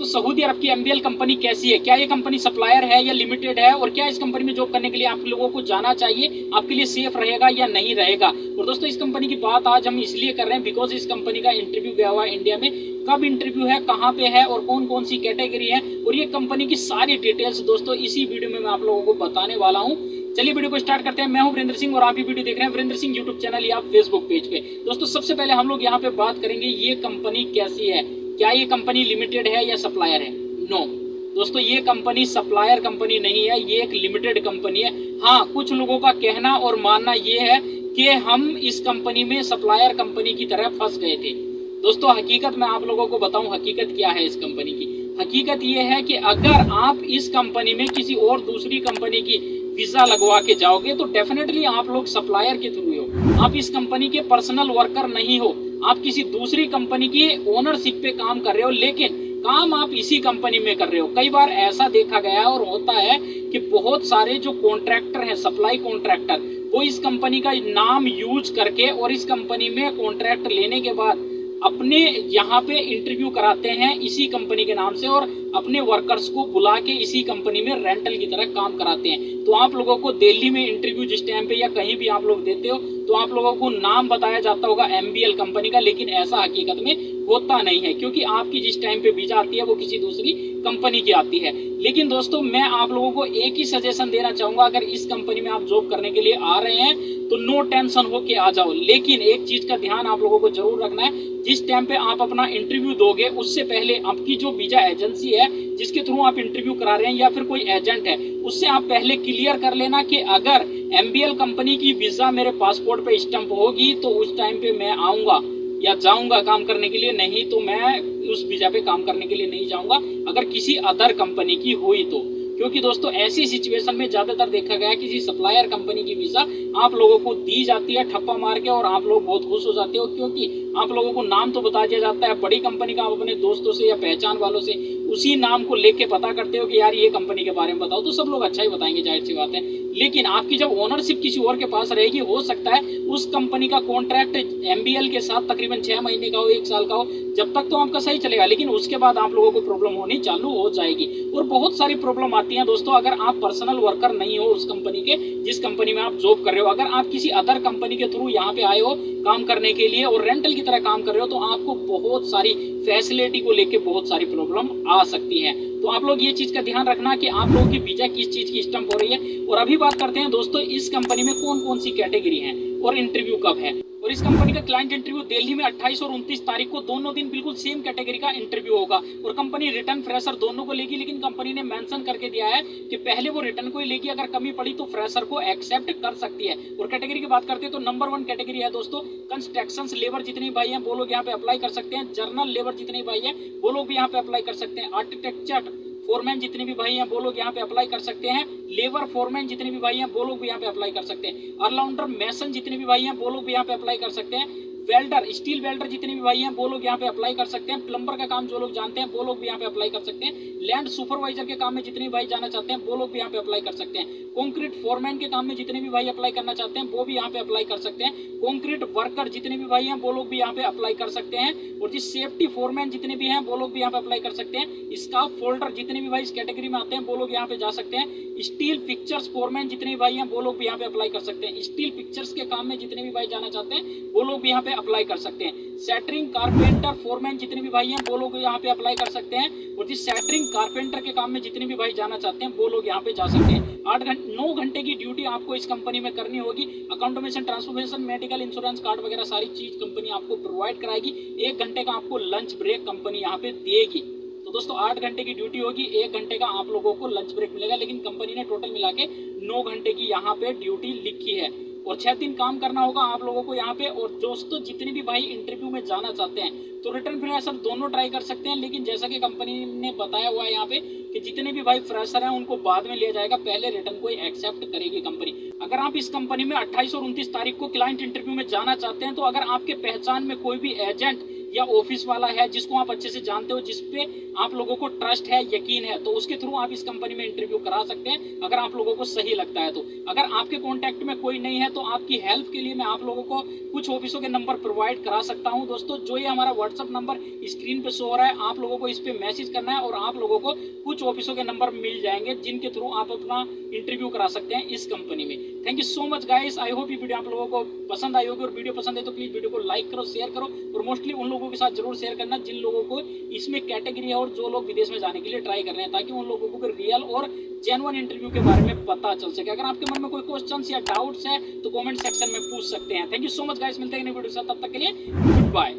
दोस्तों सऊदी अरब की MBL company कैसी है, क्या ये कंपनी सप्लायर है या लिमिटेड है, और क्या इस कंपनी में जॉब करने के लिए आप लोगों को जाना चाहिए, आपके लिए सेफ रहेगा या नहीं रहेगा। और दोस्तों इस कंपनी की बात आज हम इसलिए कर रहे हैं बिकॉज इस कंपनी का इंटरव्यू गया हुआ है इंडिया में। कब इंटरव्यू है, कहाँ पे है और कौन कौन सी कैटेगरी है, और ये कंपनी की सारी डिटेल्स दोस्तों इसी वीडियो में मैं आप लोगों को बताने वाला हूँ। चलिए वीडियो को स्टार्ट करते हैं। मैं हूं वीरेंद्र सिंह और आप ये वीडियो देख रहे हैं वीरेंद्र सिंह यूट्यूब चैनल या फेसबुक पेज पे। दोस्तों सबसे पहले हम लोग यहाँ पे बात करेंगे ये कंपनी कैसी है, क्या ये कंपनी लिमिटेड है या सप्लायर है। नो दोस्तों, ये कंपनी सप्लायर कंपनी नहीं है, ये एक लिमिटेड कंपनी है। हाँ, कुछ लोगों का कहना और मानना ये है कि हम इस कंपनी में सप्लायर कंपनी की तरह फंस गए थे। दोस्तों हकीकत मैं आप लोगों को बताऊं, हकीकत क्या है इस कंपनी की। हकीकत ये है कि अगर आप इस कंपनी में किसी और दूसरी कंपनी की वीजा लगवा के जाओगे तो डेफिनेटली आप लोग सप्लायर के थ्रू हो, आप इस कंपनी के पर्सनल वर्कर नहीं हो, आप किसी दूसरी कंपनी की ओनरशिप पे काम कर रहे हो, लेकिन काम आप इसी कंपनी में कर रहे हो। कई बार ऐसा देखा गया और होता है कि बहुत सारे जो कॉन्ट्रैक्टर हैं, सप्लाई कॉन्ट्रैक्टर, वो इस कंपनी का नाम यूज करके और इस कंपनी में कॉन्ट्रैक्ट लेने के बाद अपने यहाँ पे इंटरव्यू कराते हैं इसी कंपनी के नाम से और अपने वर्कर्स को बुला के इसी कंपनी में रेंटल की तरह काम कराते हैं। तो आप लोगों को दिल्ली में इंटरव्यू जिस टाइम पे या कहीं भी आप लोग देते हो तो आप लोगों को नाम बताया जाता होगा एमबीएल कंपनी का, लेकिन ऐसा हकीकत में होता नहीं है क्योंकि आपकी जिस टाइम पे वीजा आती है वो किसी दूसरी कंपनी की आती है। लेकिन दोस्तों मैं आप लोगों को एक ही सजेशन देना चाहूंगा, अगर इस कंपनी में आप जॉब करने के लिए आ रहे हैं तो नो टेंशन हो के आ जाओ। लेकिन एक चीज का ध्यान आप लोगों को जरूर रखना है, जिस टाइम पे आप अपना इंटरव्यू दोगे उससे पहले आपकी जो वीजा एजेंसी है जिसके थ्रू आप इंटरव्यू करा रहे हैं या फिर कोई एजेंट है, उससे आप पहले क्लियर कर लेना कि अगर एमबीएल कंपनी की वीजा मेरे पासपोर्ट पे स्टैंप होगी तो उस टाइम पे मैं आऊंगा या जाऊंगा काम करने के लिए, नहीं तो मैं उस वीजा पे काम करने के लिए नहीं जाऊंगा अगर किसी अदर कंपनी की हुई तो। क्योंकि दोस्तों ऐसी सिचुएशन में ज्यादातर देखा गया है किसी सप्लायर कंपनी की वीजा आप लोगों को दी जाती है ठप्पा मार के और आप लोग बहुत खुश हो जाते हो क्योंकि आप लोगों को नाम तो बता दिया जाता है बड़ी कंपनी का, आप अपने दोस्तों से या पहचान वालों से उसी नाम को लेके पता करते हो कि यार ये कंपनी के बारे में बताओ, तो सब लोग अच्छा ही बताएंगे, जाहिर सी बात है। लेकिन आपकी जब ओनरशिप किसी और के पास रहेगी, हो सकता है उस कंपनी का कॉन्ट्रैक्ट एमबीएल के साथ तकरीबन 6 महीने का हो, 1 साल का हो, जब तक तो आपका सही चलेगा, लेकिन उसके बाद आप लोगों को प्रॉब्लम होनी चालू हो जाएगी। और बहुत सारी प्रॉब्लम आती है दोस्तों अगर आप पर्सनल वर्कर नहीं हो उस कंपनी के जिस कंपनी में आप जॉब कर रहे हो। अगर आप किसी अदर कंपनी के थ्रू यहाँ पे आए हो काम करने के लिए और रेंटल की तरह काम कर रहे हो तो आपको बहुत सारी फैसिलिटी को लेके बहुत सारी प्रॉब्लम आ सकती है। तो आप लोग ये चीज का ध्यान रखना कि आप लोगों की वीजा किस चीज की स्टैंप हो रही है। और अभी बात करते हैं दोस्तों इस कंपनी में कौन कौन सी कैटेगरी है और इंटरव्यू कब है। और इस कंपनी का क्लाइंट इंटरव्यू दिल्ली में 28 और 29 तारीख को दोनों दिन बिल्कुल सेम कैटेगरी का इंटरव्यू होगा और कंपनी रिटर्न फ्रेशर दोनों को लेगी, लेकिन कंपनी ने मेंशन करके दिया है कि पहले वो रिटर्न को ही लेगी, अगर कमी पड़ी तो फ्रेशर को एक्सेप्ट कर सकती है। और कैटेगरी की बात करते हैं तो नंबर 1 कैटेगरी है दोस्तों कंस्ट्रक्शन लेबर, जितने भाई हैं वो लोग यहाँ पे अप्लाई कर सकते हैं। जर्नल लेबर जितने भाई हैं वो लोग भी यहाँ पे अप्लाई कर सकते हैं। आर्किटेक्चर फोरमैन जितने भी भाई हैं वो लोग यहाँ पे अप्लाई कर सकते हैं। लेबर फोरमैन जितने भी भाई हैं वो लोग भी यहाँ पे अप्लाई कर सकते हैं। ऑलराउंडर मैसन जितने भी भाई हैं वो लोग भी यहाँ पे अप्लाई कर सकते हैं। वेल्डर स्टील वेल्डर जितने भी भाई हैं वो लोग यहाँ पे अप्लाई कर सकते हैं। प्लम्बर का काम जो लोग जानते हैं वो लोग भी यहाँ पे अप्लाई कर सकते हैं। लैंड सुपरवाइजर के काम में जितने भी भाई जाना चाहते हैं वो लोग भी यहाँ पे अप्लाई कर सकते हैं। कॉन्क्रीट फोरमैन के काम में जितने भी भाई अप्लाई करना चाहते हैं वो भी यहाँ पे अप्लाई कर सकते हैं। कॉन्क्रीट वर्कर जितने भी भाई हैं वो लोग भी यहाँ पे अप्लाई कर सकते हैं। और जिस सेफ्टी फोरमैन जितने भी हैं वो लोग भी यहाँ पे अप्लाई कर सकते हैं। स्टाफ फोल्डर जितने भी भाई इस कैटेगरी में आते हैं वो लोग यहाँ पे जा सकते हैं। स्टील पिक्चर्स फोरमैन जितने भी भाई हैं वो लोग भी यहाँ पे अप्लाई कर सकते हैं। स्टील पिक्चर्स के काम में जितने भी भाई जाना चाहते हैं वो लोग भी यहाँ पे अप्लाई कर सकते हैं। सेटरिंग कारपेंटर फोरमैन जितने भी भाई हैं वो लोग यहाँ पे अप्लाई कर सकते हैं। और जिस सेटरिंग कारपेंटर के काम में जितने भी भाई जाना चाहते हैं वो लोग यहाँ पे जा सकते हैं। 9 घंटे की ड्यूटी आपको इस कंपनी में करनी होगी। अकाउंटेशन, ट्रांसफॉर्मेशन, मेडिकल इंश्योरेंस कार्ड वगैरह सारी चीज कंपनी आपको प्रोवाइड कराएगी। 1 घंटे का आपको लंच ब्रेक कंपनी यहाँ पे देगी। तो दोस्तों 8 घंटे की ड्यूटी होगी, 1 घंटे का आप लोगों को लंच ब्रेक मिलेगा, लेकिन कंपनी ने टोटल मिला के 9 घंटे की यहाँ पे ड्यूटी लिखी है। और 6 दिन काम करना होगा आप लोगों को यहाँ पे। और दोस्तों जितने भी भाई इंटरव्यू में जाना चाहते हैं तो रिटर्न फ्रेशर दोनों ट्राई कर सकते हैं, लेकिन जैसा कि कंपनी ने बताया हुआ है यहाँ पे कि जितने भी भाई फ्रेशर हैं उनको बाद में लिया जाएगा, पहले रिटर्न को एक्सेप्ट करेगी कंपनी। अगर आप इस कंपनी में 28 और 29 तारीख को क्लाइंट इंटरव्यू में जाना चाहते हैं तो अगर आपके पहचान में कोई भी एजेंट या ऑफिस वाला है जिसको आप अच्छे से जानते हो, जिसपे आप लोगों को ट्रस्ट है, यकीन है, तो उसके थ्रू आप इस कंपनी में इंटरव्यू करा सकते हैं अगर आप लोगों को सही लगता है तो। अगर आपके कॉन्टैक्ट में कोई नहीं है तो आपकी हेल्प के लिए मैं आप लोगों को कुछ ऑफिसों के नंबर प्रोवाइड करा सकता हूं दोस्तों। जो ये हमारा व्हाट्सअप नंबर स्क्रीन पे शो हो रहा है, आप लोगों को इस पे मैसेज करना है और आप लोगों को कुछ ऑफिसों के नंबर मिल जाएंगे जिनके थ्रू आप अपना इंटरव्यू करा सकते हैं इस कंपनी में। Thank you so much guys, I hope ये वीडियो आप लोगों को पसंद आई होगी, और वीडियो पसंद है तो प्लीज वीडियो को लाइक करो, शेयर करो, और मोस्टली उन लोगों के साथ जरूर शेयर करना जिन लोगों को इसमें कैटेगरी है और जो लोग विदेश में जाने के लिए ट्राई कर रहे हैं, ताकि उन लोगों को रियल और जेन्युइन इंटरव्यू के बारे में पता चल सके। अगर आपके मन में कोई क्वेश्चंस या डाउट्स है तो कमेंट सेक्शन में पूछ सकते हैं। Thank you so much guys, मिलते हैं नई वीडियो के साथ, तब तक के लिए गुड बाय।